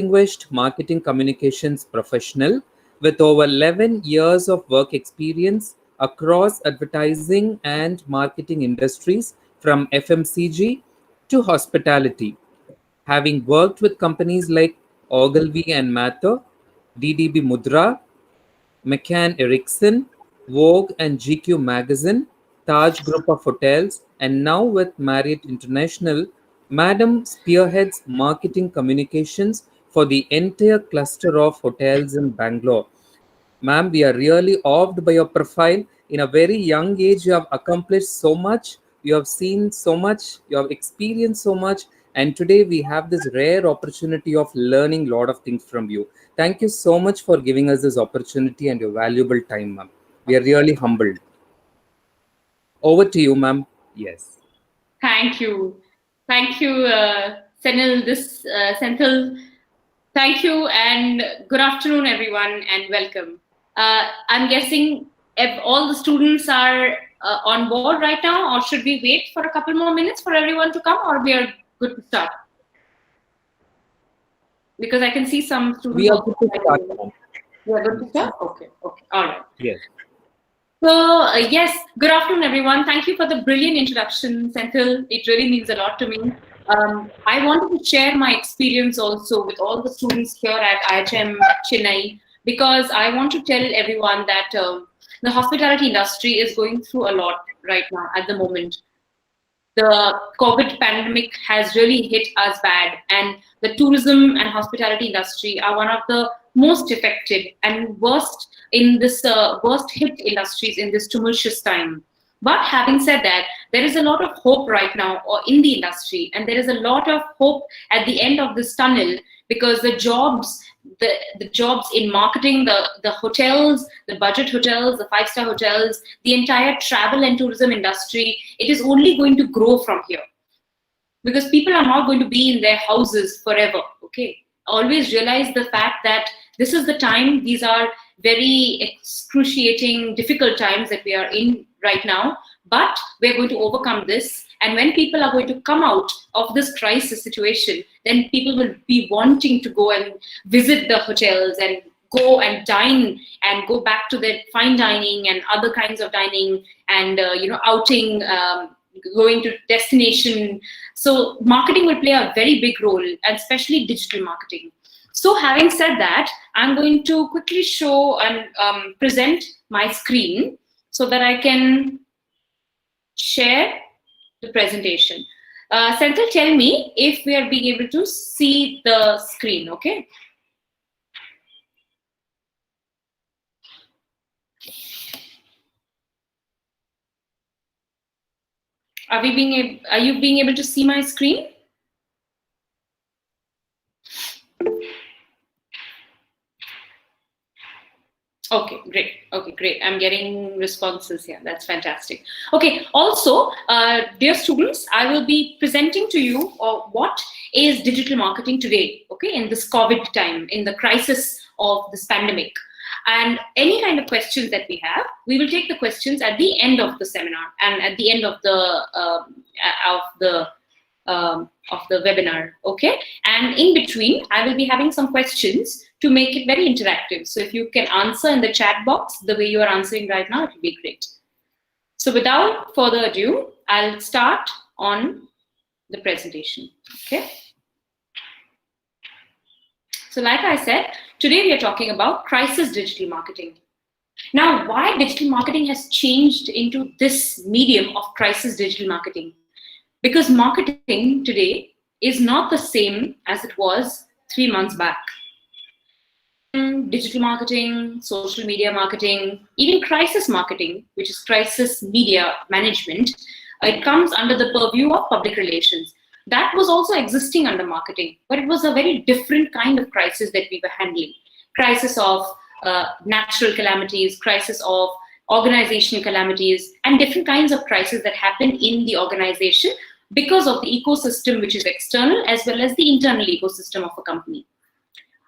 distinguished marketing communications professional with over 11 years of work experience across advertising and marketing industries from FMCG to hospitality. Having worked with companies like Ogilvy and Mather, DDB Mudra, McCann Erickson, Vogue and GQ Magazine, Taj Group of Hotels, and now with Marriott International, Madam spearheads marketing communications for the entire cluster of hotels in Bangalore. Ma'am, we are really awed by your profile. In a very young age, you have accomplished so much, you have seen so much, you have experienced so much, and today we have this rare opportunity of learning a lot of things from you. Thank you so much for giving us this opportunity and your valuable time, ma'am. We are really humbled. Over to you, ma'am. Yes. Thank you. Thank you, Senthil. Thank you, and good afternoon, everyone, and welcome. I'm guessing if all the students are on board right now, or should we wait for a couple more minutes for everyone to come, or we are good to start? Because I can see some students. We are good to start, ma'am. We are good to start? Okay, all right. Yes. So, yes, good afternoon, everyone. Thank you for the brilliant introduction, Senthil. It really means a lot to me. I wanted to share my experience also with all the students here at IHM Chennai, because I want to tell everyone that the hospitality industry is going through a lot right now at the moment. The COVID pandemic has really hit us bad, and the tourism and hospitality industry are one of the most affected and worst in this worst hit industries in this tumultuous time. But having said that, there is a lot of hope right now in the industry, and there is a lot of hope at the end of this tunnel, because the jobs in marketing, the hotels, the budget hotels, the five-star hotels, the entire travel and tourism industry, it is only going to grow from here, because people are not going to be in their houses forever. Okay, always realize the fact that this is the time. These are very excruciating, difficult times that we are in right now, but we're going to overcome this. And when people are going to come out of this crisis situation, then people will be wanting to go and visit the hotels and go and dine and go back to their fine dining and other kinds of dining and outing, going to destination. So marketing will play a very big role, and especially digital marketing. So having said that, I'm going to quickly show and present my screen so that I can share the presentation. Senthil, tell me if we are being able to see the screen, okay? Are you being able to see my screen? Okay, great. Okay, great. I'm getting responses here. That's fantastic. Okay, also, dear students, I will be presenting to you what is digital marketing today, okay, in this COVID time, in the crisis of this pandemic. And any kind of questions that we have, we will take the questions at the end of the seminar and at the end of the webinar, okay? And in between, I will be having some questions to make it very interactive. So if you can answer in the chat box the way you are answering right now, it will be great. So without further ado, I'll start on the presentation, okay? So like I said, today we are talking about crisis digital marketing. Now, why digital marketing has changed into this medium of crisis digital marketing? Because marketing today is not the same as it was 3 months back. Digital marketing, social media marketing, even crisis marketing, which is crisis media management, it comes under the purview of public relations. That was also existing under marketing, but it was a very different kind of crisis that we were handling. Crisis of natural calamities, crisis of organizational calamities, and different kinds of crises that happen in the organization because of the ecosystem which is external as well as the internal ecosystem of a company.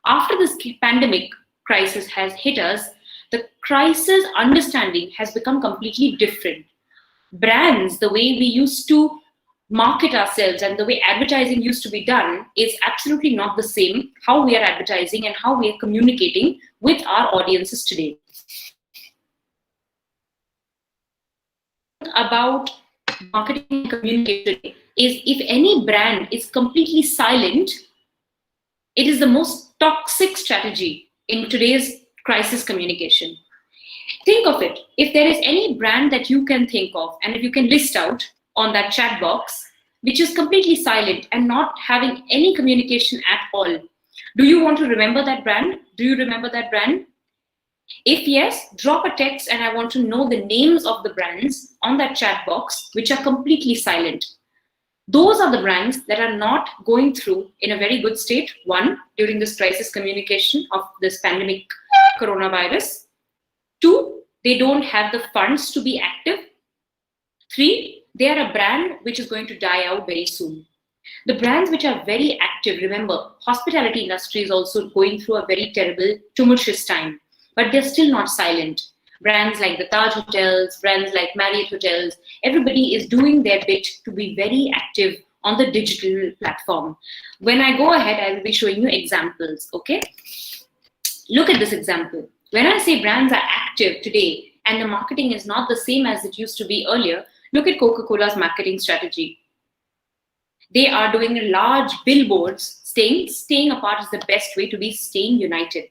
After this pandemic crisis has hit us, the crisis understanding has become completely different. Brands, the way we used to market ourselves and the way advertising used to be done is absolutely not the same how we are advertising and how we are communicating with our audiences today. About marketing and communication is if any brand is completely silent, it is the most toxic strategy in today's crisis communication. Think of it. If there is any brand that you can think of, and if you can list out on that chat box, which is completely silent and not having any communication at all, do you want to remember that brand? Do you remember that brand? If yes, drop a text and I want to know the names of the brands on that chat box which are completely silent. Those are the brands that are not going through in a very good state, one, during this crisis communication of this pandemic coronavirus. Two, they don't have the funds to be active. Three, they are a brand which is going to die out very soon. The brands which are very active, remember, hospitality industry is also going through a very terrible, tumultuous time, but they're still not silent. Brands like the Taj Hotels, brands like Marriott Hotels, everybody is doing their bit to be very active on the digital platform. When I go ahead, I will be showing you examples, okay? Look at this example. When I say brands are active today and the marketing is not the same as it used to be earlier, look at Coca-Cola's marketing strategy. They are doing large billboards. Staying apart is the best way to be staying united.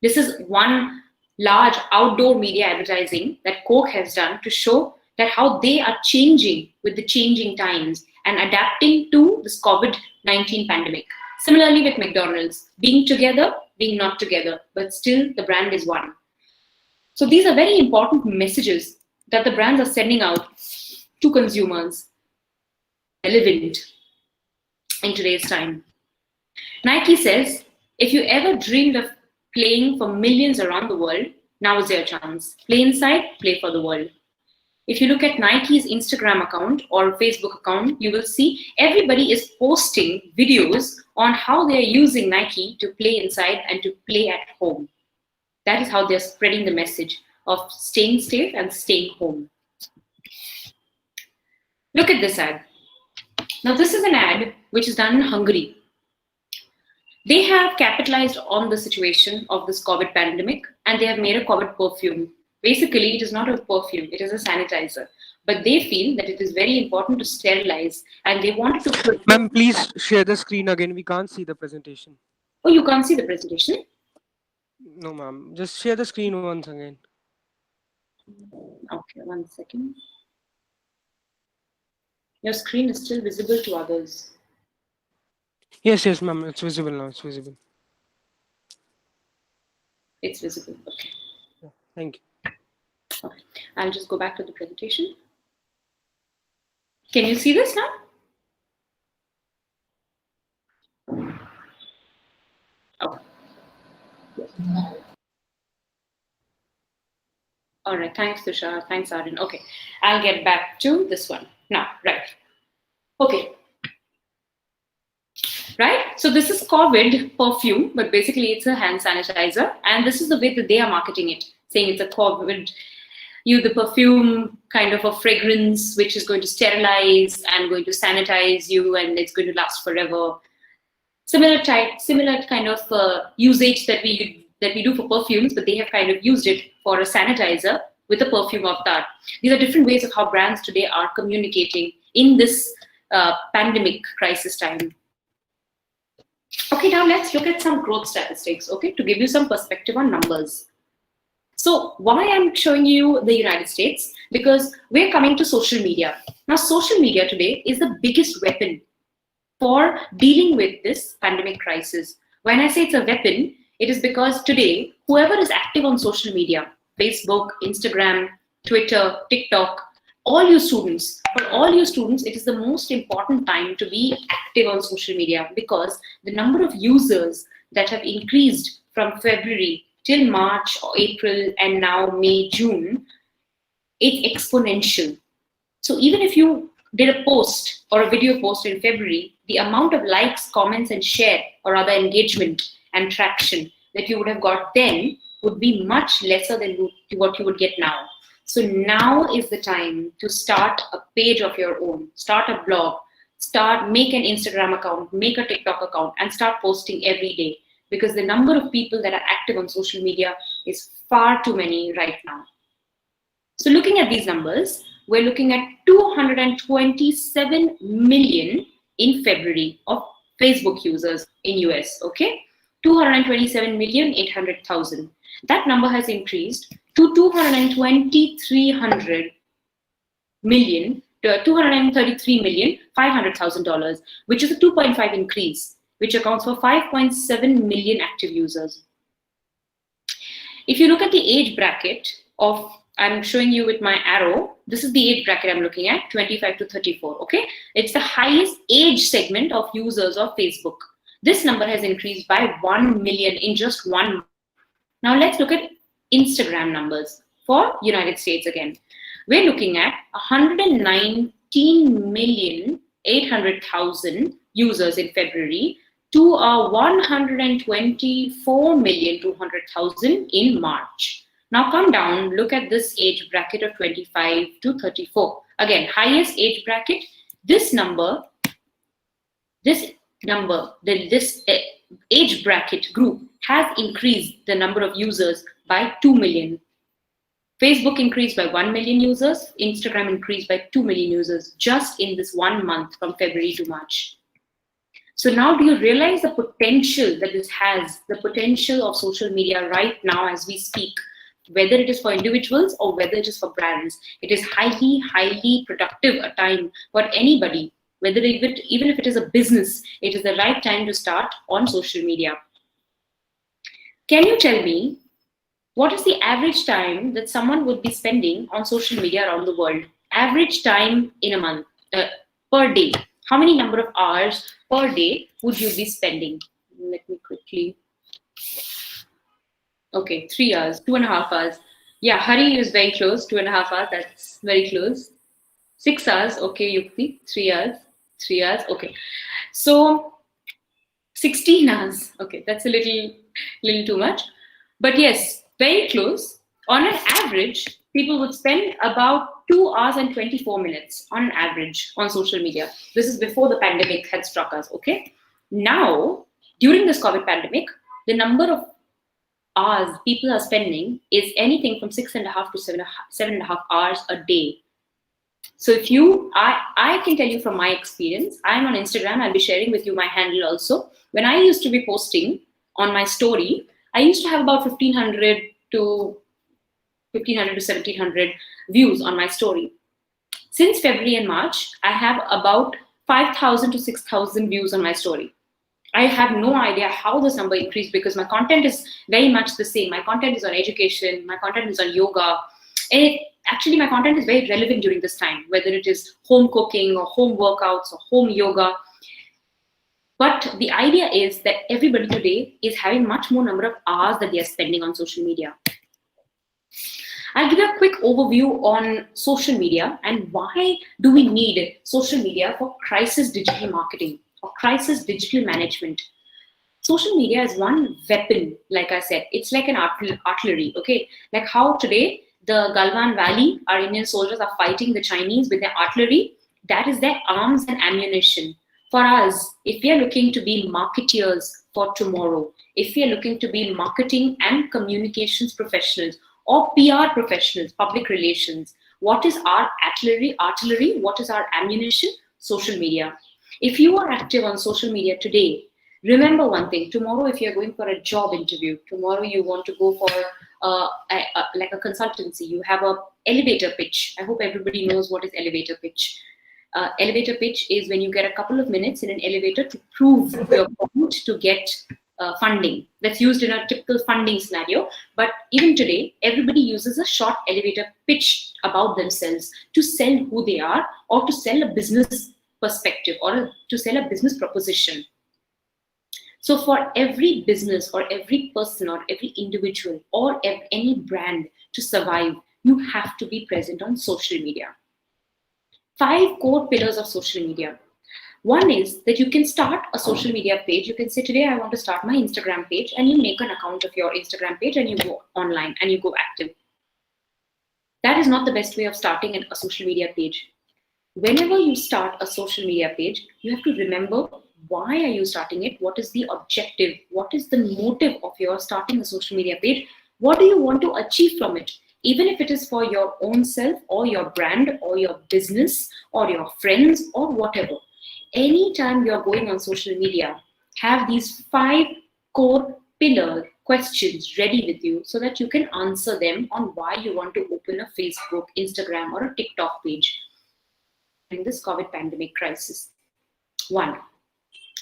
This is one large outdoor media advertising that Coke has done to show that how they are changing with the changing times and adapting to this COVID-19 pandemic. Similarly with McDonald's, being together, being not together, but still the brand is one. So these are very important messages that the brands are sending out to consumers, relevant in today's time. Nike says, if you ever dreamed of playing for millions around the world, now is your chance. Play inside, play for the world. If you look at Nike's Instagram account or Facebook account, you will see everybody is posting videos on how they are using Nike to play inside and to play at home. That is how they're spreading the message of staying safe and staying home. Look at this ad. Now, this is an ad which is done in Hungary. They have capitalized on the situation of this COVID pandemic and they have made a COVID perfume. Basically, it is not a perfume, it is a sanitizer. But they feel that it is very important to sterilize and they wanted to... Ma'am, please share the screen again. We can't see the presentation. Oh, you can't see the presentation? No, ma'am. Just share the screen once again. Okay, 1 second. Your screen is still visible to others. Yes, ma'am. It's visible now. It's visible. It's visible. Okay. Yeah, thank you. Okay. I'll just go back to the presentation. Can you see this now? Okay. All right. Thanks, Tushar. Thanks, Arun. Okay. I'll get back to this one now. Right. Okay. Right? So this is COVID perfume, but basically it's a hand sanitizer. And this is the way that they are marketing it, saying it's a COVID, the perfume kind of a fragrance, which is going to sterilize and going to sanitize you and it's going to last forever. Similar kind of usage that we do for perfumes, but they have kind of used it for a sanitizer with a perfume of that. These are different ways of how brands today are communicating in this pandemic crisis time. Okay, now let's look at some growth statistics, okay, to give you some perspective on numbers. So why I'm showing you the United States? Because we're coming to social media. Now, social media today is the biggest weapon for dealing with this pandemic crisis. When I say it's a weapon, it is because today, whoever is active on social media, Facebook, Instagram, Twitter, TikTok, all you students, for all you students, it is the most important time to be active on social media because the number of users that have increased from February till March or April and now May, June, it's exponential. So even if you did a post or a video post in February, the amount of likes, comments, and share or other engagement and traction that you would have got then would be much lesser than what you would get now. So now is the time to start a page of your own, start a blog, make an Instagram account, make a TikTok account, and start posting every day, because the number of people that are active on social media is far too many right now. So looking at these numbers, we're looking at 227 million in February of Facebook users in US, okay? 227,800,000. That number has increased to 233 million $500,000, which is a 2.5 increase, which accounts for 5.7 million active users. If you look at the age bracket of, I'm showing you with my arrow, this is the age bracket I'm looking at, 25 to 34, okay? It's the highest age segment of users of Facebook. This number has increased by 1 million in just 1 month. Now let's look at Instagram numbers for United States again. We're looking at 119,800,000 users in February to 124,200,000 in March. Now come down, look at this age bracket of 25 to 34. Again, highest age bracket. This age bracket group has increased the number of users by 2 million. Facebook increased by 1 million users, Instagram increased by 2 million users just in this 1 month from February to March. So now do you realize the potential that this has, the potential of social media right now as we speak, whether it is for individuals or whether it is for brands? It is highly, highly productive a time for anybody, whether even if it is a business, it is the right time to start on social media. Can you tell me, what is the average time that someone would be spending on social media around the world? Average time in a month, per day. How many number of hours per day would you be spending? Let me quickly. Okay, 3 hours, 2.5 hours. Yeah, Hari is very close, 2.5 hours, that's very close. 6 hours, okay, Yukti, 3 hours, 3 hours, okay. So 16 hours, okay, that's a little too much. But yes, very close. On an average, people would spend about 2 hours and 24 minutes on average on social media. This is before the pandemic had struck us, okay? Now, during this COVID pandemic, the number of hours people are spending is anything from 6.5 to 7.5 hours a day. So if I can tell you from my experience, I'm on Instagram, I'll be sharing with you my handle also. When I used to be posting on my story, I used to have about 1,500 to 1,700 views on my story. Since February and March, I have about 5,000 to 6,000 views on my story. I have no idea how this number increased because my content is very much the same. My content is on education, my content is on yoga. Actually, my content is very relevant during this time, whether it is home cooking or home workouts or home yoga. But the idea is that everybody today is having much more number of hours that they are spending on social media. I'll give you a quick overview on social media and why do we need social media for crisis digital marketing or crisis digital management. Social media is one weapon, like I said, it's like an artillery, okay? Like how today the Galwan Valley, our Indian soldiers are fighting the Chinese with their artillery, that is their arms and ammunition. For us, if we are looking to be marketeers for tomorrow, if we are looking to be marketing and communications professionals or PR professionals, public relations, what is our artillery? What is our ammunition? Social media. If you are active on social media today, remember one thing, tomorrow if you're going for a job interview, tomorrow you want to go for like a consultancy, you have a elevator pitch. I hope everybody knows what is elevator pitch. Elevator pitch is when you get a couple of minutes in an elevator to prove your point to get funding. That's used in a typical funding scenario. But even today, everybody uses a short elevator pitch about themselves to sell who they are or to sell a business perspective or to sell a business proposition. So for every business or every person or every individual or any brand to survive, you have to be present on social media. 5 core pillars of social media. One is that you can start a social media page. You can say, today I want to start my Instagram page, and you make an account of your Instagram page and you go online and you go active. That is not the best way of starting a social media page. Whenever you start a social media page, you have to remember, why are you starting it? What is the objective? What is the motive of your starting a social media page? What do you want to achieve from it? Even if it is for your own self or your brand or your business or your friends or whatever. Anytime you're going on social media, have these 5 core pillar questions ready with you so that you can answer them on why you want to open a Facebook, Instagram, or a TikTok page during this COVID pandemic crisis. 1,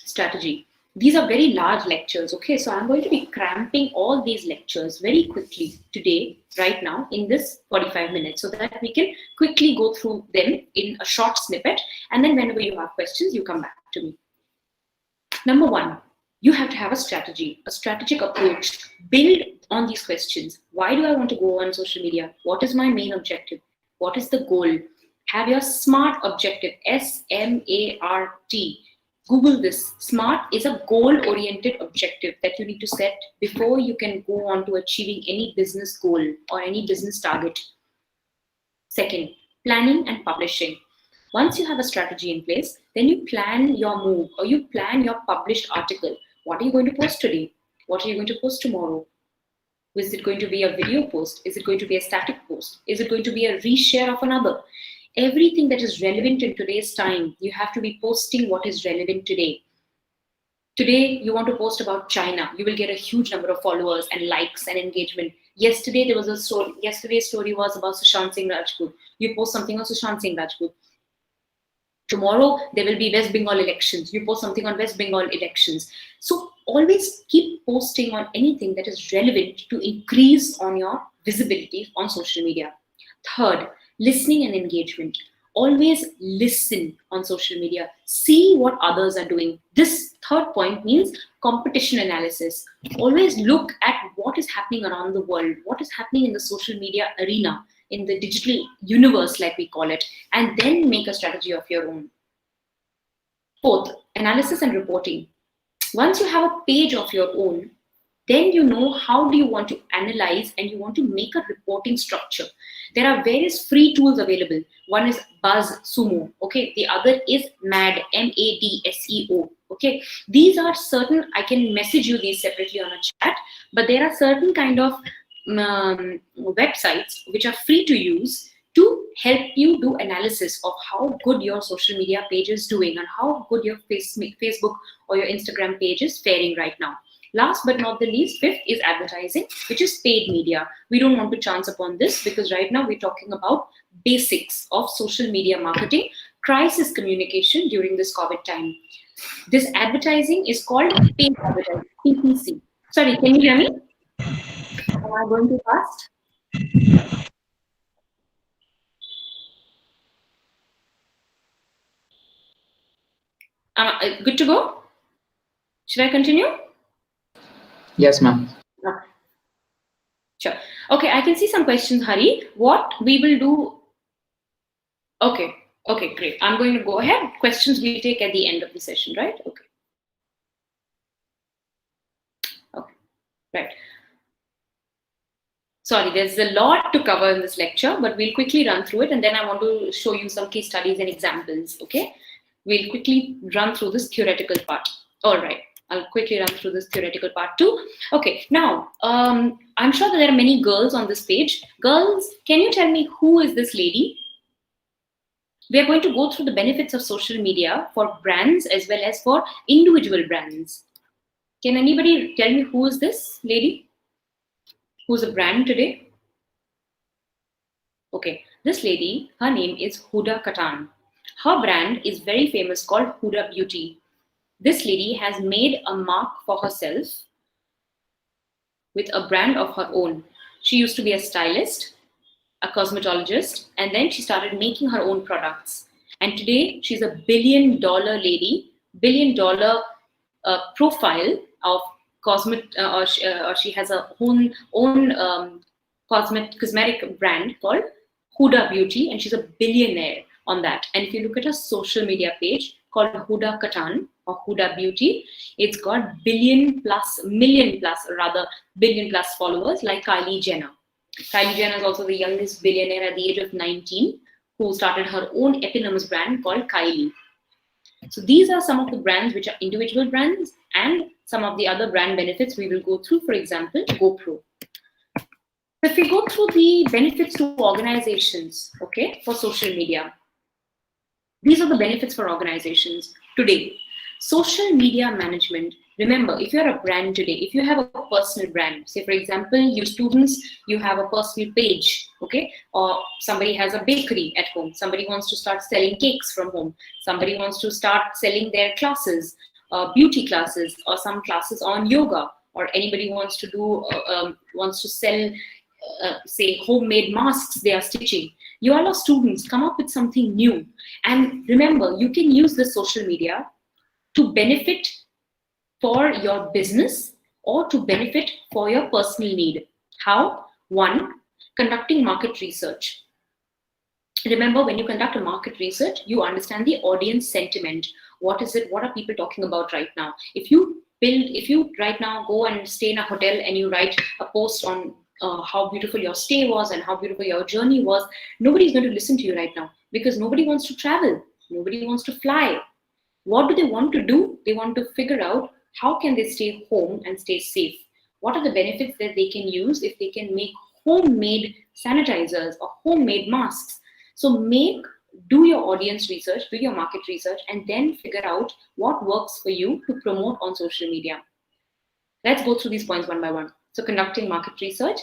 strategy. These are very large lectures, okay? So I'm going to be cramping all these lectures very quickly today, right now, in this 45 minutes, so that we can quickly go through them in a short snippet. And then whenever you have questions, you come back to me. Number 1, you have to have a strategy, a strategic approach. Build on these questions. Why do I want to go on social media? What is my main objective? What is the goal? Have your SMART objective, SMART. Google this. SMART is a goal-oriented objective that you need to set before you can go on to achieving any business goal or any business target. Second, planning and publishing. Once you have a strategy in place, then you plan your move or you plan your published article. What are you going to post today? What are you going to post tomorrow? Is it going to be a video post? Is it going to be a static post? Is it going to be a reshare of another? Everything that is relevant in today's time, you have to be posting what is relevant today. Today, you want to post about China. You will get a huge number of followers and likes and engagement. Yesterday, there was a story. Yesterday's story was about Sushant Singh Rajput. You post something on Sushant Singh Rajput. Tomorrow, there will be West Bengal elections. You post something on West Bengal elections. So always keep posting on anything that is relevant to increase on your visibility on social media. Third, listening and engagement. Always listen on social media. See what others are doing. This third point means competition analysis. Always look at what is happening around the world, what is happening in the social media arena, in the digital universe, like we call it, and then make a strategy of your own. Fourth, analysis and reporting. Once you have a page of your own, then you know how do you want to analyze and you want to make a reporting structure. There are various free tools available. One is BuzzSumo, okay? The other is MAD, MADSEO, okay? These are certain, I can message you these separately on a chat, but there are certain kind of websites which are free to use to help you do analysis of how good your social media page is doing and how good your Facebook or your Instagram page is faring right now. Last but not the least, fifth is advertising, which is paid media. We don't want to chance upon this because right now we're talking about basics of social media marketing, crisis communication during this COVID time. This advertising is called paid advertising, PPC. Sorry, can you hear me? Am I going too fast? Good to go? Should I continue? Yes, ma'am. Okay. Sure. Okay, I can see some questions, Hari. What we will do... Okay, great. I'm going to go ahead. Questions we'll take at the end of the session, right? Okay, right. Sorry, there's a lot to cover in this lecture, but we'll quickly run through it, and then I want to show you some case studies and examples, okay? We'll quickly run through this theoretical part. All right, I'll quickly run through this theoretical part too. Okay, now, I'm sure that there are many girls on this page. Girls, can you tell me who is this lady? We are going to go through the benefits of social media for brands as well as for individual brands. Can anybody tell me who is this lady? Who's a brand today? Okay, this lady, her name is Huda Katan. Her brand is very famous called Huda Beauty. This lady has made a mark for herself with a brand of her own. She used to be a stylist, a cosmetologist, and then she started making her own products. And today she's a $1 billion lady, $1 billion profile of or she has a own cosmetic brand called Huda Beauty, and she's a billionaire on that. And if you look at her social media page called Huda Katan or Huda Beauty, it's got million plus followers like Kylie Jenner. Kylie Jenner is also the youngest billionaire at the age of 19 who started her own eponymous brand called Kylie. So these are some of the brands which are individual brands, and some of the other brand benefits we will go through. For example, GoPro. If we go through the benefits to organizations, okay, for social media, these are the benefits for organizations today. Social media management. Remember, if you're a brand today, if you have a personal brand, say for example, you students, you have a personal page, okay, or somebody has a bakery at home, somebody wants to start selling cakes from home, somebody wants to start selling their classes, beauty classes, or some classes on yoga, or anybody wants to do, wants to sell, say, homemade masks they are stitching. You all are students, come up with something new. And remember, you can use the social media to benefit for your business or to benefit for your personal need. How? One, conducting market research. Remember, when you conduct a market research, you understand the audience sentiment. What is it? What are people talking about right now? If you right now go and stay in a hotel and you write a post on how beautiful your stay was and how beautiful your journey was, nobody's going to listen to you right now because nobody wants to travel. Nobody wants to fly. What do they want to do? They want to figure out how can they stay home and stay safe. What are the benefits that they can use if they can make homemade sanitizers or homemade masks? So do your audience research, do your market research, and then figure out what works for you to promote on social media. Let's go through these points one by one. So conducting market research,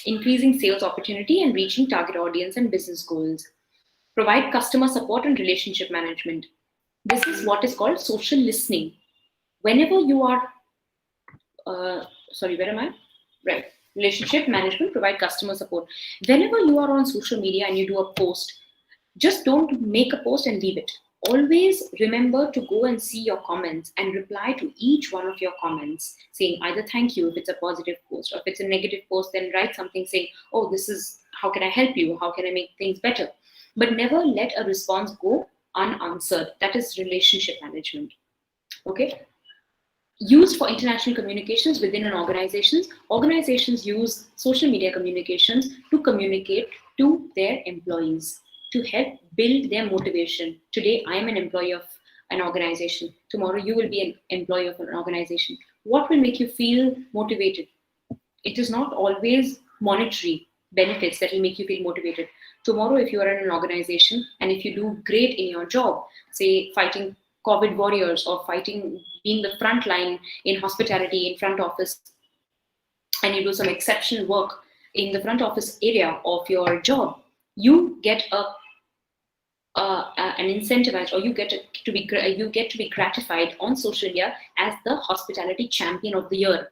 increasing sales opportunity and reaching target audience and business goals. Provide customer support and relationship management. This is what is called social listening. Whenever you are, where am I? Right. Relationship management, provide customer support. Whenever you are on social media and you do a post, just don't make a post and leave it. Always remember to go and see your comments and reply to each one of your comments, saying either thank you if it's a positive post, or if it's a negative post, then write something saying, oh, this is, how can I help you? How can I make things better? But never let a response go unanswered. That is relationship management. Okay. Used for international communications within an organization. Organizations use social media communications to communicate to their employees, to help build their motivation. Today, I am an employee of an organization. Tomorrow, you will be an employee of an organization. What will make you feel motivated? It is not always monetary benefits that will make you feel motivated. Tomorrow, if you are in an organization and if you do great in your job, say fighting COVID warriors or being the front line in hospitality, in front office, and you do some exceptional work in the front office area of your job, you get an incentivized, or you get to be gratified on social media as the hospitality champion of the year.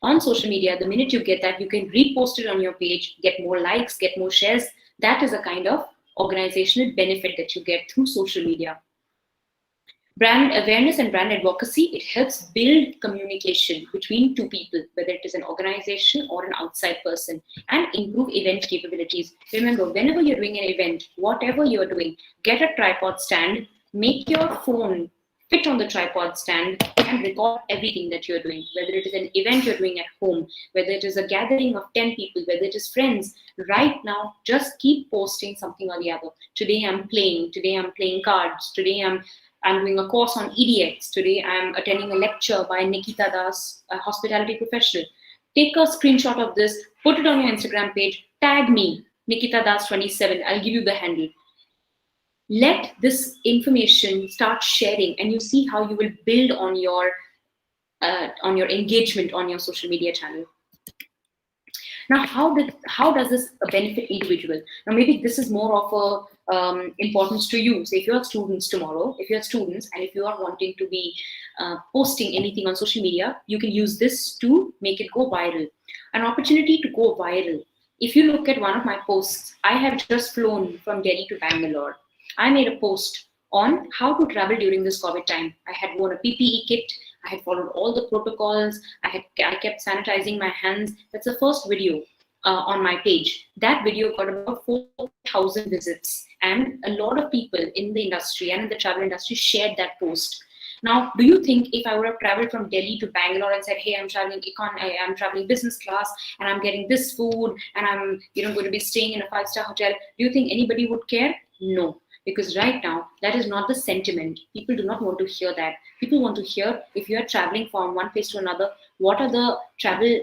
On social media, the minute you get that, you can repost it on your page, get more likes, get more shares. That is a kind of organizational benefit that you get through social media. Brand awareness and brand advocacy, it helps build communication between two people, whether it is an organization or an outside person, and improve event capabilities. Remember, whenever you're doing an event, whatever you're doing, get a tripod stand, make your phone fit on the tripod stand and record everything that you're doing, whether it is an event you're doing at home, whether it is a gathering of 10 people, whether it is friends. Right now, just keep posting something or the other. Today I'm playing cards, today I'm doing a course on EDX. Today, I'm attending a lecture by Nikita Das, a hospitality professional. Take a screenshot of this, put it on your Instagram page, tag me, Nikita Das 27. I'll give you the handle. Let this information start sharing, and you see how you will build on your engagement on your social media channel. Now, how does this benefit individual? Now, maybe this is more of a importance to you. So if you are students tomorrow, and if you are wanting to be posting anything on social media, you can use this to make it go viral. An opportunity to go viral. If you look at one of my posts, I have just flown from Delhi to Bangalore. I made a post on how to travel during this COVID time. I had worn a PPE kit. I had followed all the protocols. I kept sanitizing my hands. That's the first video on my page. That video got about 4,000 visits, and a lot of people in the industry and in the travel industry shared that post. Now, do you think if I would have traveled from Delhi to Bangalore and said, hey, I'm traveling business class and I'm getting this food and I'm going to be staying in a 5-star hotel, do you think anybody would care? No. Because right now, that is not the sentiment. People do not want to hear that. People want to hear, if you are traveling from one place to another, what are the travel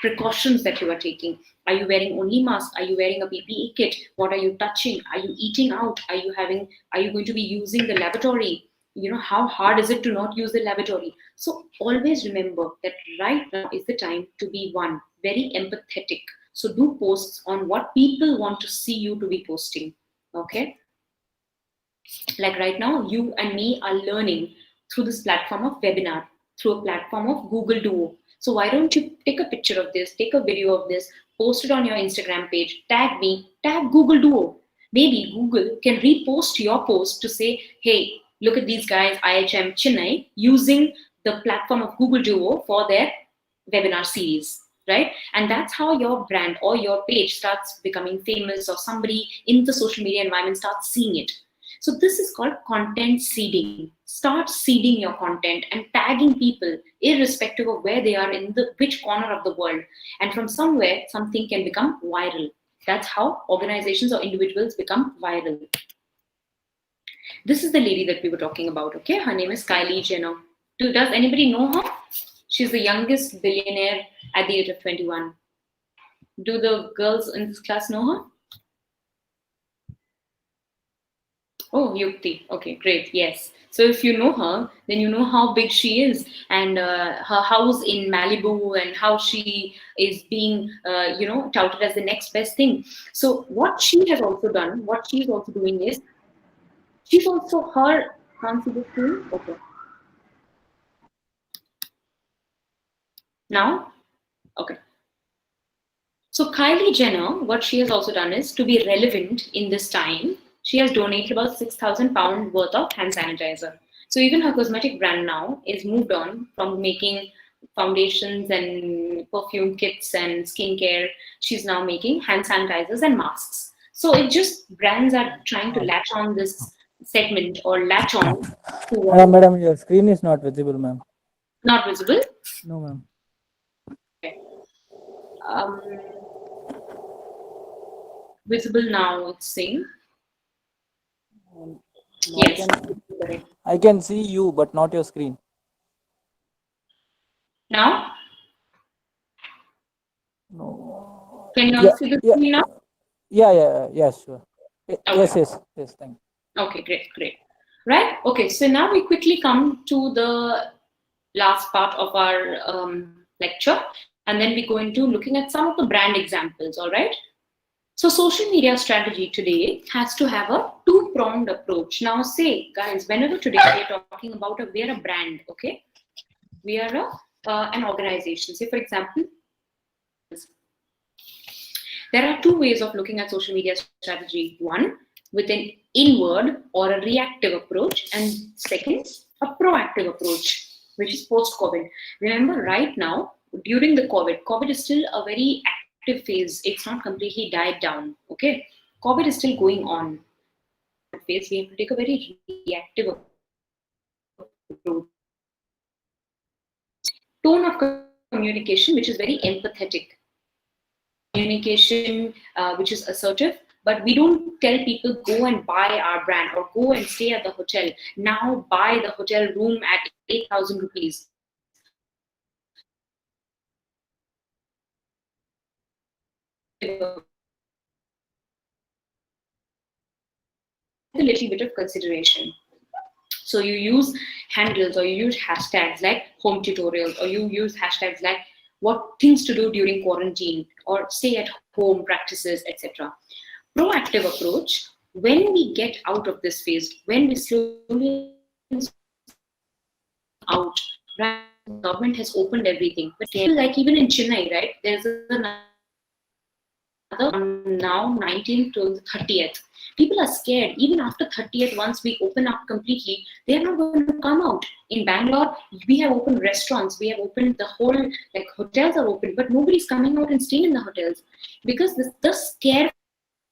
precautions that you are taking? Are you wearing only mask? Are you wearing a PPE kit? What are you touching? Are you eating out? Are you going to be using the lavatory? How hard is it to not use the lavatory? So always remember that right now is the time to be very empathetic. So do posts on what people want to see you to be posting. Okay. Like right now, you and me are learning through this platform of webinar, through a platform of Google Duo. So why don't you take a picture of this, take a video of this, post it on your Instagram page, tag me, tag Google Duo. Maybe Google can repost your post to say, hey, look at these guys, IHM Chennai, using the platform of Google Duo for their webinar series, right? And that's how your brand or your page starts becoming famous, or somebody in the social media environment starts seeing it. So this is called content seeding. Start seeding your content and tagging people irrespective of where they are in which corner of the world. And from somewhere, something can become viral. That's how organizations or individuals become viral. This is the lady that we were talking about, okay? Her name is Kylie Jenner. Does anybody know her? She's the youngest billionaire at the age of 21. Do the girls in this class know her? Oh, Yukti. Okay, great. Yes. So if you know her, then you know how big she is, and her house in Malibu, and how she is being, touted as the next best thing. So what she has also done, what she's also doing is, she's also can't see the screen? Okay. Now? Okay. So Kylie Jenner, what she has also done is, to be relevant in this time, she has donated about £6,000 worth of hand sanitizer. So even her cosmetic brand now is moved on from making foundations and perfume kits and skincare. She's now making hand sanitizers and masks. So it just, brands are trying to latch on this segment, or latch on to what. Madam, your screen is not visible, ma'am. Not visible? No, ma'am. Okay. Visible now, it's saying. Yes. I can see you, but not your screen. Now? No. Can you all see the screen now? Yeah, sure. Okay. Yes, thank you. Okay, great. Right? Okay, so now we quickly come to the last part of our lecture, and then we go into looking at some of the brand examples, all right? So social media strategy today has to have a two-pronged approach. Now say, guys, whenever today we're talking about we're a brand, okay? We are an organization. Say, for example, there are two ways of looking at social media strategy. One, with an inward or a reactive approach, and second, a proactive approach, which is post-COVID. Remember, right now, during the COVID is still a very active phase. It's not completely died down, okay? COVID is still going on. Phase, we have to take a very reactive approach. Tone of communication, which is very empathetic. Communication, which is assertive, but we don't tell people go and buy our brand or go and stay at the hotel. Now buy the hotel room at 8,000 rupees. A little bit of consideration. So you use handles, or you use hashtags like home tutorials, or you use hashtags like what things to do during quarantine, or stay at home practices, etc. Proactive approach, when we get out of this phase, when we slowly out, right? The government has opened everything, but like even in Chennai, right, there's another now 19th to 30th. People are scared. Even after 30th, once we open up completely, they're not going to come out. In Bangalore, we have opened restaurants, we have opened the whole, like hotels are open, but nobody's coming out and staying in the hotels because the scare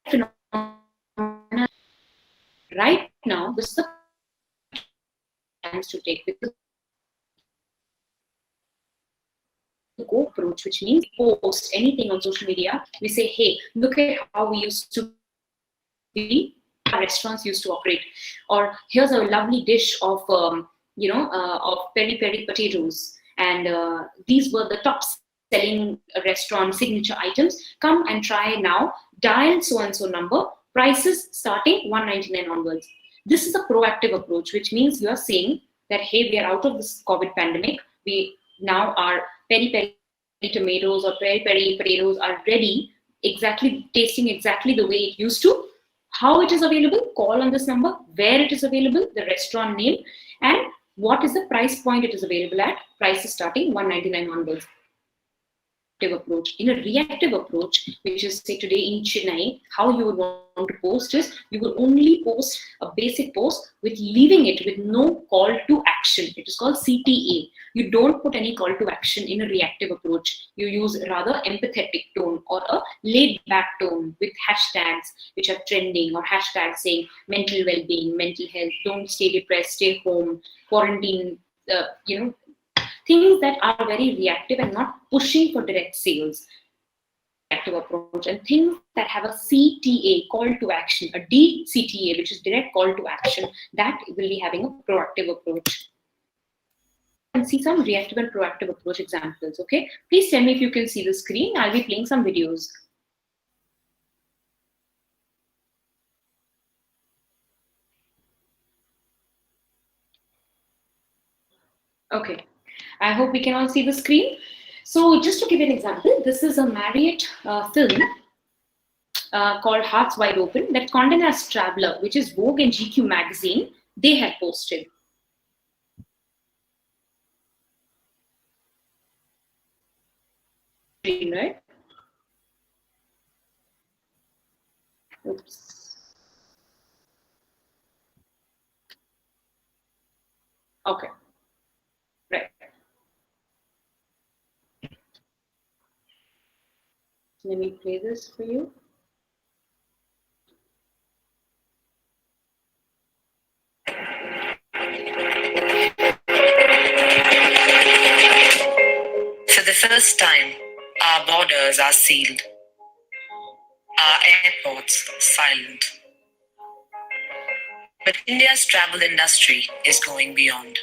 phenomenon right now, this is brands to take, because go approach, which means post anything on social media. We say, hey, look at how we used to be, our restaurants used to operate, or here's a lovely dish of of peri peri potatoes, and these were the top selling restaurant signature items. Come and try now. Dial so and so number. Prices starting 199 onwards. This is a proactive approach, which means you are saying that, hey, we are out of this COVID pandemic. We now are peri peri tomatoes or peri peri potatoes are ready, exactly tasting exactly the way it used to. How it is available? Call on this number. Where it is available? The restaurant name, and what is the price point it is available at? Prices starting 199 onwards. Approach. In a reactive approach, which is say today in Chennai, how you would want to post is you will only post a basic post with leaving it with no call to action. It is called CTA. You don't put any call to action in a reactive approach. You use rather empathetic tone or a laid back tone with hashtags which are trending, or hashtags saying mental well-being, mental health, don't stay depressed, stay home, quarantine, things that are very reactive and not pushing for direct sales. Reactive approach, and things that have a CTA, call to action, a DCTA, which is direct call to action, that will be having a proactive approach. And see some reactive and proactive approach examples. Okay, please tell me if you can see the screen. I'll be playing some videos. Okay, I hope we can all see the screen. So just to give an example, this is a Marriott film called Hearts Wide Open that Condé Nast Traveler, which is Vogue and GQ magazine, they had posted. Right? Oops. Okay. Right. Let me play this for you. For the first time, our borders are sealed, our airports silent. But India's travel industry is going beyond.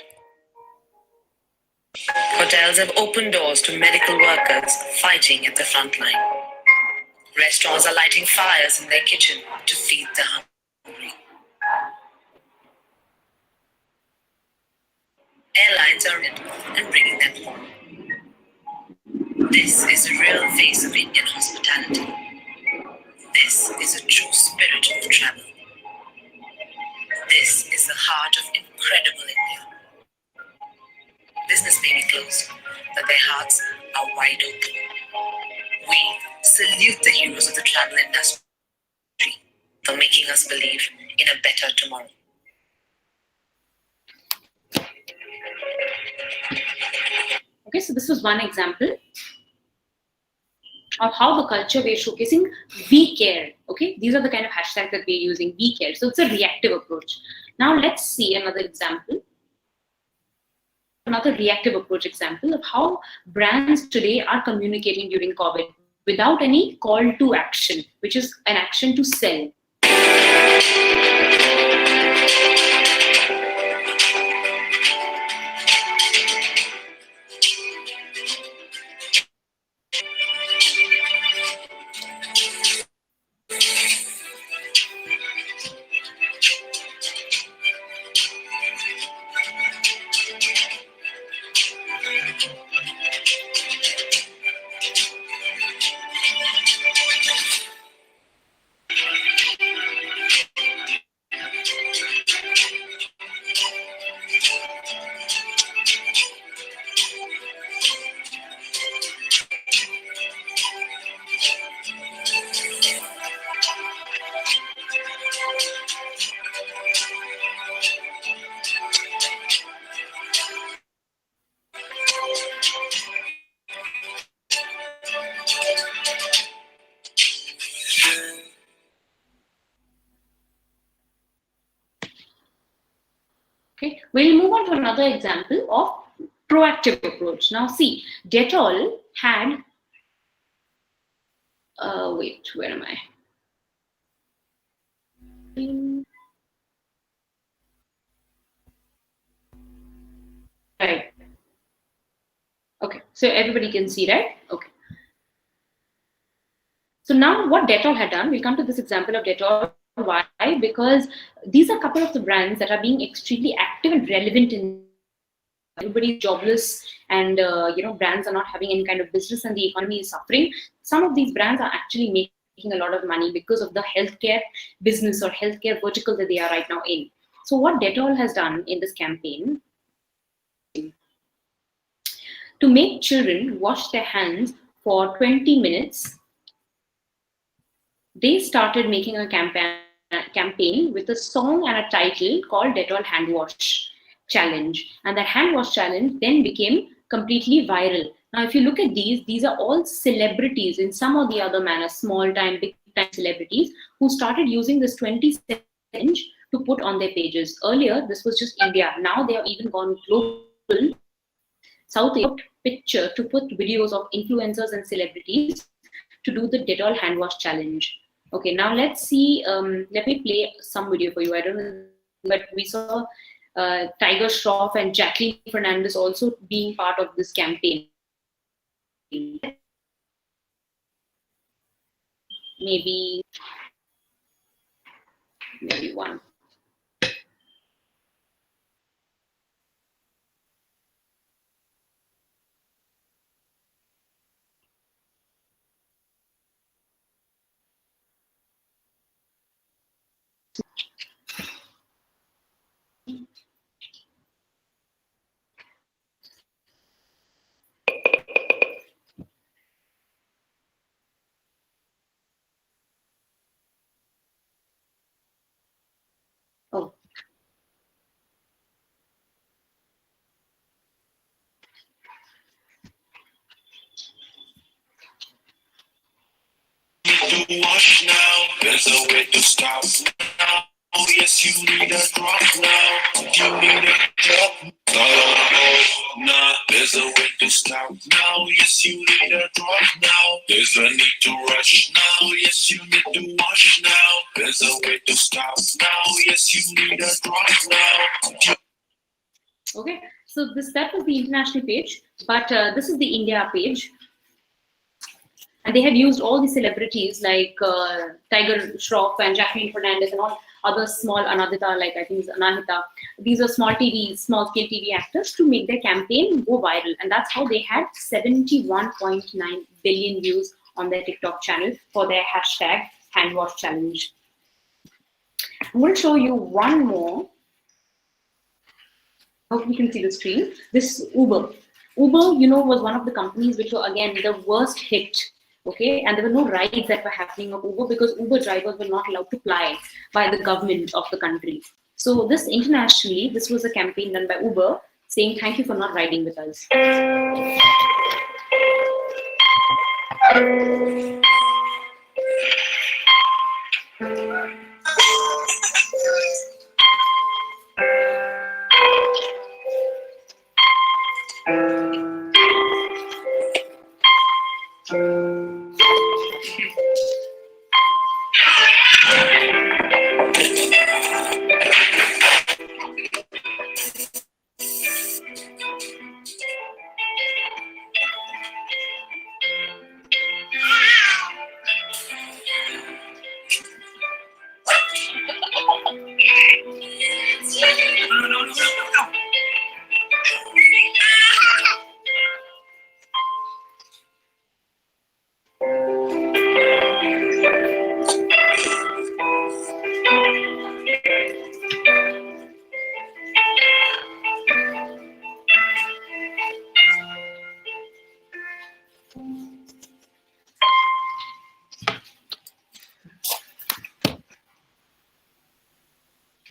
Hotels have opened doors to medical workers fighting at the front line. Restaurants are lighting fires in their kitchen to feed the hungry. Airlines are in and bringing them home. This is the real face of Indian hospitality. This is a true spirit of travel. This is the heart of incredible India. Business may be closed, but their hearts are wide open. We salute the heroes of the travel industry for making us believe in a better tomorrow. Okay, so this was one example of how the culture we're showcasing, we care. Okay, these are the kind of hashtags that we're using, we care. So it's a reactive approach. Now let's see another example. Another reactive approach example of how brands today are communicating during COVID without any call to action, which is an action to sell. We'll move on to another example of proactive approach. Now see, Dettol had, wait, where am I? Right. Okay, so everybody can see, right? Okay. So now what Dettol had done, we'll come to this example of Dettol. Why? Because these are a couple of the brands that are being extremely active and relevant in everybody's jobless, and brands are not having any kind of business and the economy is suffering. Some of these brands are actually making a lot of money because of the healthcare business or healthcare vertical that they are right now in. So what Dettol has done in this campaign, to make children wash their hands for 20 minutes, they started making a campaign with a song and a title called Dettol Hand Wash Challenge. And that hand wash challenge then became completely viral. Now, if you look at these are all celebrities in some or the other manner, small time, big time celebrities who started using this 20-second challenge to put on their pages. Earlier, this was just India. Now they have even gone global. South Asia picture to put videos of influencers and celebrities to do the Dettol hand wash challenge. Okay, now let's see. Let me play some video for you. I don't know, but we saw Tiger Shroff and Jacqueline Fernandez also being part of this campaign. Maybe one. Oh. To wash now, there's a way to stop now. Oh yes, you need a drop now. You need a drop. Nah, there's a way to stop now. Yes, you need a drop now. There's a need to rush now. Yes, you need to wash now. There's a way to stop now. Yes, you need a drop now. Okay, so that was the international page, but this is the India page. And they had used all the celebrities like Tiger Shroff and Jacqueline Fernandez and all other small Anadita, like I think it's Anahita. These are small scale TV actors to make their campaign go viral. And that's how they had 71.9 billion views on their TikTok channel for their hashtag hand wash challenge. I'm going to show you one more. Hope you can see the screen. This Uber. Uber, was one of the companies which were again the worst hit. Okay, and there were no rides that were happening of Uber because Uber drivers were not allowed to fly by the government of the country. So this internationally, this was a campaign done by Uber saying, thank you for not riding with us.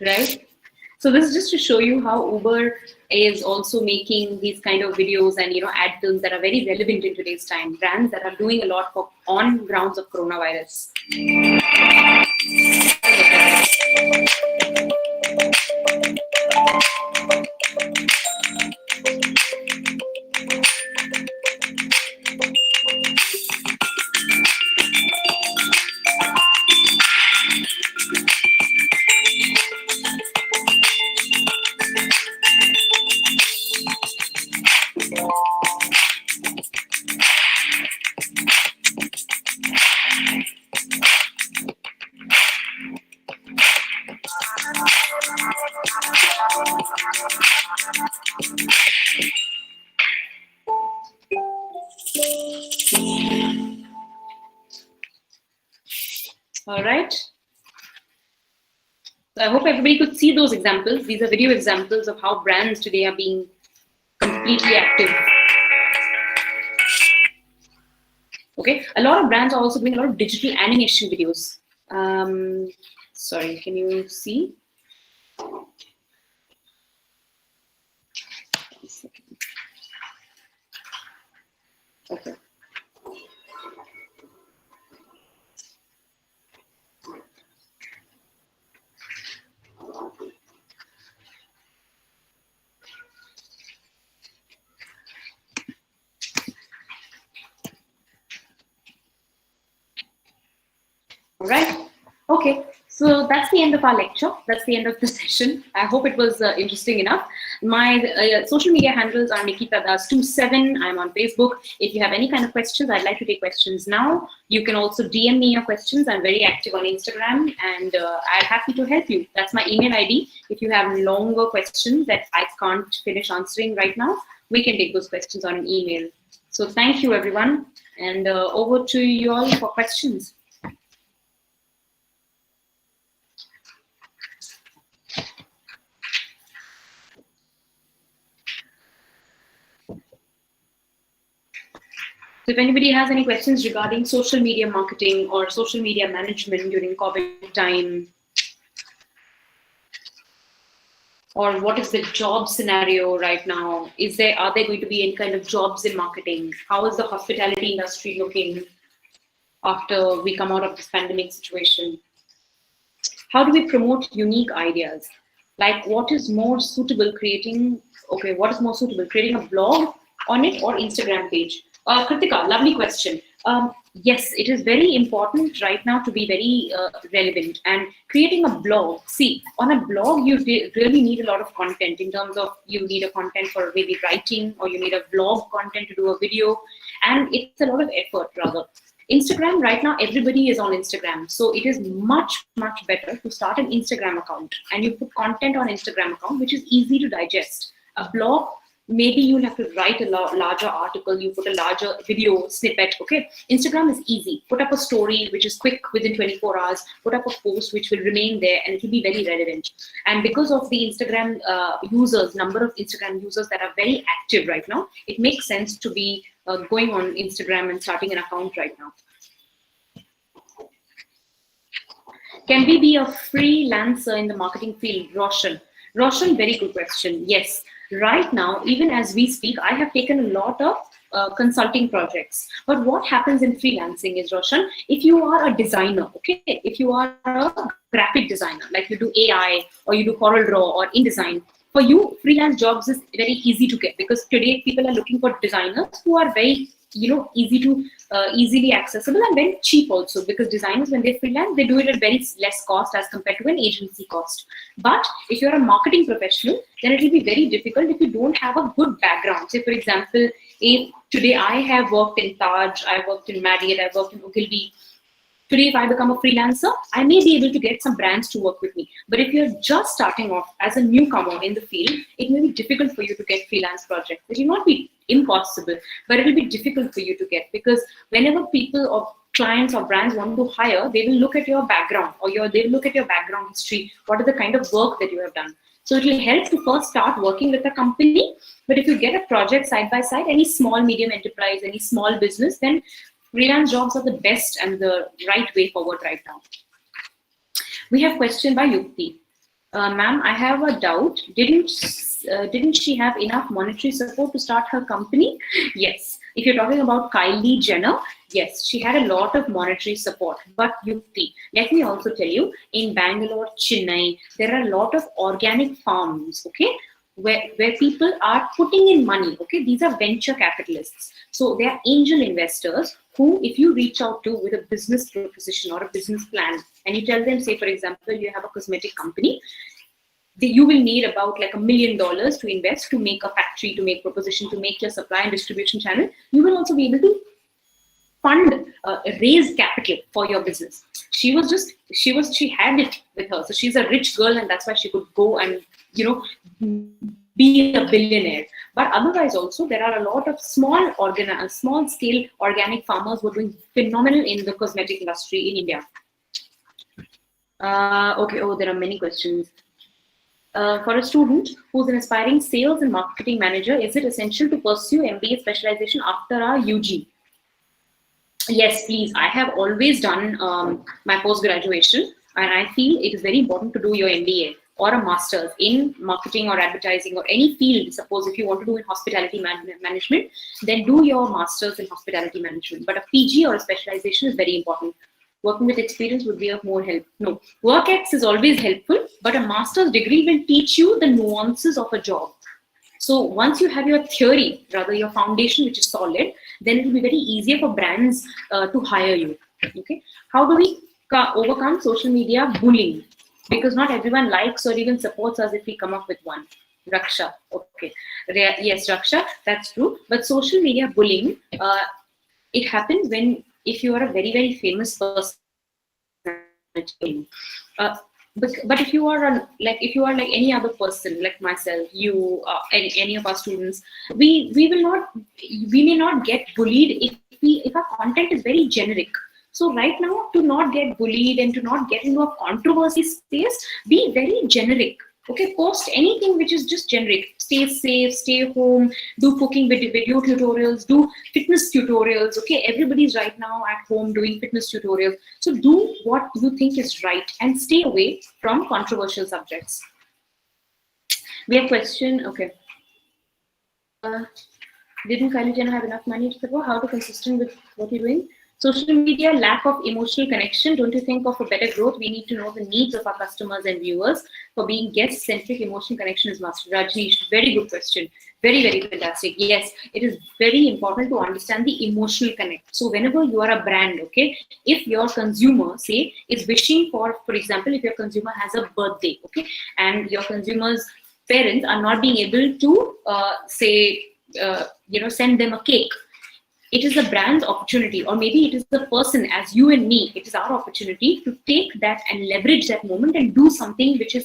Right? So this is just to show you how Uber is also making these kind of videos and ad films that are very relevant in today's time. Brands that are doing a lot on grounds of coronavirus. All right. So I hope everybody could see those examples. These are video examples of how brands today are being completely active. Okay, a lot of brands are also doing a lot of digital animation videos. Sorry, can you see? Okay. All right. Okay. So that's the end of our lecture. That's the end of the session. I hope it was interesting enough. My social media handles are Nikita Das 27. I'm on Facebook. If you have any kind of questions, I'd like to take questions now. You can also DM me your questions. I'm very active on Instagram, and I'm happy to help you. That's my email ID. If you have longer questions that I can't finish answering right now, we can take those questions on an email. So thank you, everyone, and over to you all for questions. So if anybody has any questions regarding social media marketing or social media management during COVID time, or what is the job scenario right now? Are there going to be any kind of jobs in marketing? How is the hospitality industry looking after we come out of this pandemic situation? How do we promote unique ideas? Like what is more suitable creating a blog on it or Instagram page? Kritika, lovely question. Yes, it is very important right now to be very relevant and creating a blog. See, on a blog, you really need a lot of content in terms of you need a content for maybe writing, or you need a blog content to do a video, and it's a lot of effort rather. Instagram right now, everybody is on Instagram. So it is much, much better to start an Instagram account and you put content on Instagram account, which is easy to digest. A blog, maybe you'll have to write a larger article, you put a larger video snippet, okay? Instagram is easy. Put up a story, which is quick within 24 hours, put up a post, which will remain there and it will be very relevant. And because of the Instagram number of Instagram users that are very active right now, it makes sense to be going on Instagram and starting an account right now. Can we be a freelancer in the marketing field? Roshan, very good question. Yes. Right now, even as we speak, I have taken a lot of consulting projects. But what happens in freelancing is, Roshan, if you are a designer, okay, if you are a graphic designer, like you do AI or you do CorelDRAW or InDesign, for you, freelance jobs is very easy to get because today people are looking for designers who are very, easily accessible and very cheap also, because designers, when they freelance, they do it at very less cost as compared to an agency cost. But if you're a marketing professional, then it will be very difficult if you don't have a good background. Say, for example, if today I have worked in Taj, I worked in Marriott, I worked in Ogilvy. Today, if I become a freelancer, I may be able to get some brands to work with me. But if you're just starting off as a newcomer in the field, it may be difficult for you to get freelance projects. It will not be impossible, but it will be difficult for you to get, because whenever people or clients or brands want to hire, they will look at your background or they will look at your background history. What are the kind of work that you have done? So it will help to first start working with a company. But if you get a project side by side, any small, medium enterprise, any small business, then freelance jobs are the best and the right way forward right now. We have a question by Yukti. Ma'am, I have a doubt. Didn't she have enough monetary support to start her company? Yes. If you're talking about Kylie Jenner, yes, she had a lot of monetary support. But Yukti, let me also tell you, in Bangalore, Chennai, there are a lot of organic farms, okay, where people are putting in money, okay? These are venture capitalists. So they are angel investors who, if you reach out to with a business proposition or a business plan, and you tell them, say, for example, you have a cosmetic company, you will need about like $1 million to invest to make a factory, to make proposition, to make your supply and distribution channel. You will also be able to fund, raise capital for your business. She had it with her. So she's a rich girl, and that's why she could go and, be a billionaire. But otherwise also, there are a lot of small scale organic farmers who are doing phenomenal in the cosmetic industry in India. Okay, there are many questions. For a student who's an aspiring sales and marketing manager, is it essential to pursue MBA specialization after our UG? Yes, please. I have always done my post-graduation, and I feel it is very important to do your MBA or a master's in marketing or advertising or any field. Suppose if you want to do in hospitality management, then do your master's in hospitality management. But a PG or a specialization is very important. Working with experience would be of more help. No, WorkX is always helpful, but a master's degree will teach you the nuances of a job. So once you have your theory, rather your foundation, which is solid, then it will be very easier for brands to hire you. Okay. How do we overcome social media bullying? Because not everyone likes or even supports us if we come up with one. Raksha. Okay. Yes, Raksha, that's true. But social media bullying, it happens if you are a very, very famous person. But if you are like any other person, like myself, you, any of our students, we may not get bullied if our content is very generic. So right now, to not get bullied and to not get into a controversy space, be very generic. Okay, post anything which is just generic. Stay safe, stay home, do cooking video tutorials, do fitness tutorials. Okay, everybody's right now at home doing fitness tutorials. So do what you think is right and stay away from controversial subjects. We have a question. Okay. Didn't Kylie Jenner have enough money to support? How to consistent with what you're doing? Social media, lack of emotional connection. Don't you think of a better growth? We need to know the needs of our customers and viewers. For being guest-centric, emotional connection is must. Rajneesh, very good question. Very, very fantastic. Yes, it is very important to understand the emotional connect. So whenever you are a brand, okay, if your consumer, say, is wishing for example, if your consumer has a birthday, okay, and your consumer's parents are not being able to, send them a cake, it is the brand's opportunity, or maybe it is the person as you and me, it is our opportunity to take that and leverage that moment and do something which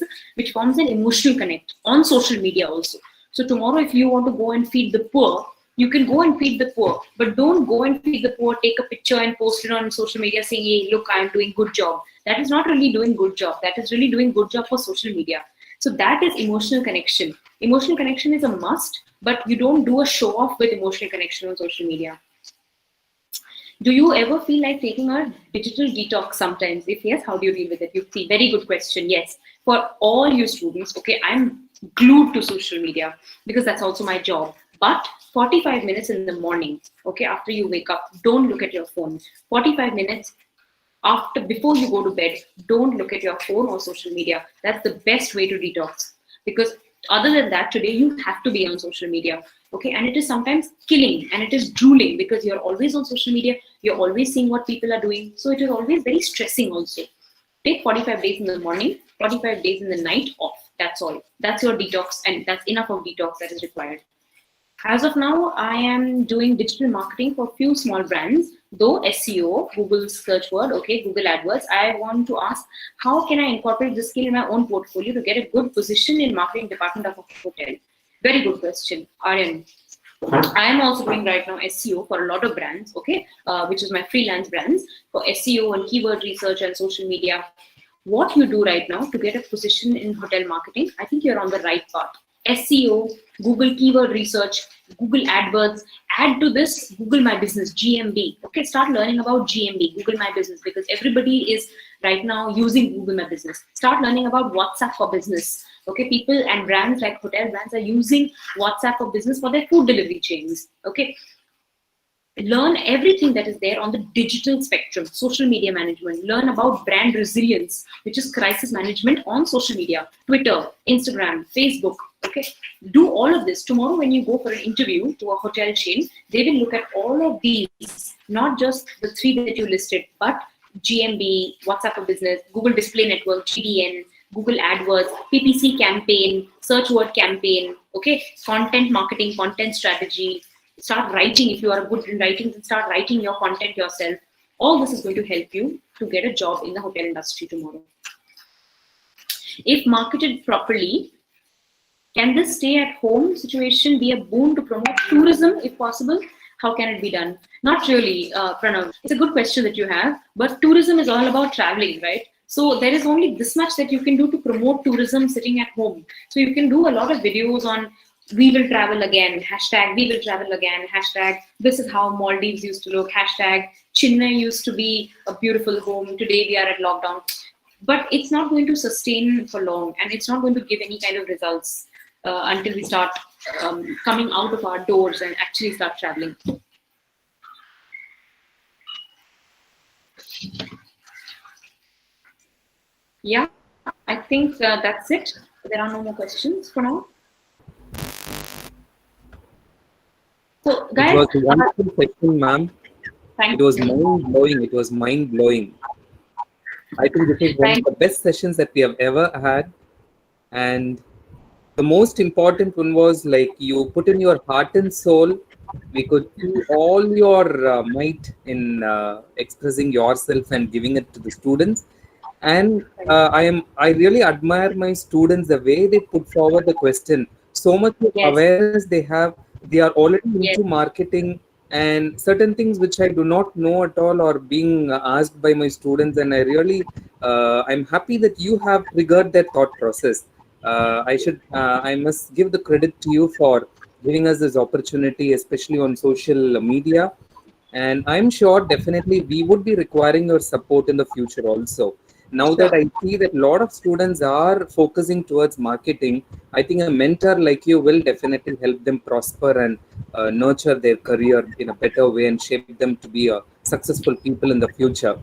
forms an emotional connect on social media also. So tomorrow, if you want to go and feed the poor, you can go and feed the poor, but don't go and feed the poor, take a picture and post it on social media saying, hey, look, I'm doing good job. That is not really doing good job. That is really doing good job for social media. So that is emotional connection. Emotional connection is a must, but you don't do a show off with emotional connection on social media. Do you ever feel like taking a digital detox sometimes? If yes, how do you deal with it? You see, very good question. Yes, for all you students, okay, I'm glued to social media because that's also my job. But 45 minutes in the morning, okay, after you wake up, don't look at your phone. 45 minutes before you go to bed, don't look at your phone or social media. That's the best way to detox, because other than that, today you have to be on social media. Okay, and it is sometimes killing and it is drooling because you're always on social media, you're always seeing what people are doing. So it is always very stressing also. Take 45 days in the morning, 45 days in the night off. That's all. That's your detox, and that's enough of detox that is required. As of now, I am doing digital marketing for a few small brands, though SEO, Google search word, okay, Google AdWords. I want to ask, how can I incorporate this skill in my own portfolio to get a good position in marketing department of a hotel? Very good question, Aryan. I am also doing right now SEO for a lot of brands, okay, which is my freelance brands for SEO and keyword research and social media. What you do right now to get a position in hotel marketing, I think you're on the right path. SEO, Google keyword research, Google AdWords, add to this Google My Business, GMB. Okay, start learning about GMB, Google My Business, because everybody is right now using Google My Business. Start learning about WhatsApp for business. Okay, people and brands like hotel brands are using WhatsApp for business for their food delivery chains. Okay, learn everything that is there on the digital spectrum, social media management, learn about brand resilience, which is crisis management on social media, Twitter, Instagram, Facebook. Okay, do all of this. Tomorrow, when you go for an interview to a hotel chain, they will look at all of these, not just the three that you listed, but GMB, WhatsApp for Business, Google Display Network, GDN, Google AdWords, PPC campaign, search word campaign, okay, content marketing, content strategy. Start writing. If you are good in writing, then start writing your content yourself. All this is going to help you to get a job in the hotel industry tomorrow. If marketed properly, can this stay at home situation be a boon to promote tourism if possible? How can it be done? Not really, Pranav. It's a good question that you have, but tourism is all about traveling, right? So there is only this much that you can do to promote tourism sitting at home. So you can do a lot of videos on we will travel again, hashtag we will travel again, hashtag this is how Maldives used to look, hashtag Chennai used to be a beautiful home, today we are at lockdown. But it's not going to sustain for long, and it's not going to give any kind of results until we start coming out of our doors and actually start traveling. Yeah, I think that's it. There are no more questions for now. So, guys, It was a wonderful session, ma'am. Thank It was you. mind-blowing. It was mind-blowing. I think this is one of the best sessions that we have ever had. And the most important one was like you put in your heart and soul. We could see all your might in expressing yourself and giving it to the students. And I really admire my students, the way they put forward the question. So much of Yes. awareness they have. They are already Yes. into marketing, and certain things which I do not know at all are being asked by my students. And I really, I'm happy that you have triggered that thought process. I must give the credit to you for giving us this opportunity, especially on social media. And I'm sure definitely we would be requiring your support in the future also. Now that I see that a lot of students are focusing towards marketing, I think a mentor like you will definitely help them prosper and nurture their career in a better way and shape them to be a successful people in the future.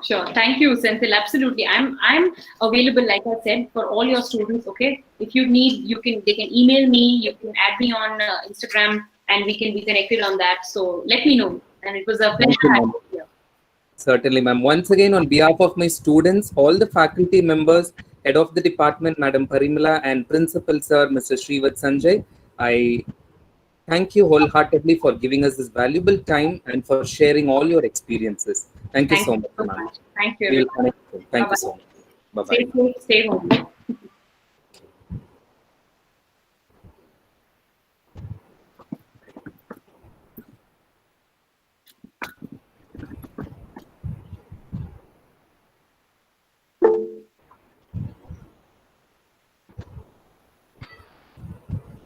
Sure. Thank you, Senthil. Absolutely. I'm available, like I said, for all your students. Okay. If you need, they can email me. You can add me on Instagram, and we can be connected on that. So let me know. And it was a Thank pleasure you, having ma'am. you here. Certainly, ma'am. Once again, on behalf of my students, all the faculty members, head of the department, Madam Parimala, and Principal Sir, Mr. Srivat Sanjay, I thank you wholeheartedly for giving us this valuable time and for sharing all your experiences. Thank you Thank so you much, so ma'am. much. Thank you. We will Everyone. connect soon. Thank you Bye-bye. so much. Bye-bye. Stay safe. Stay home.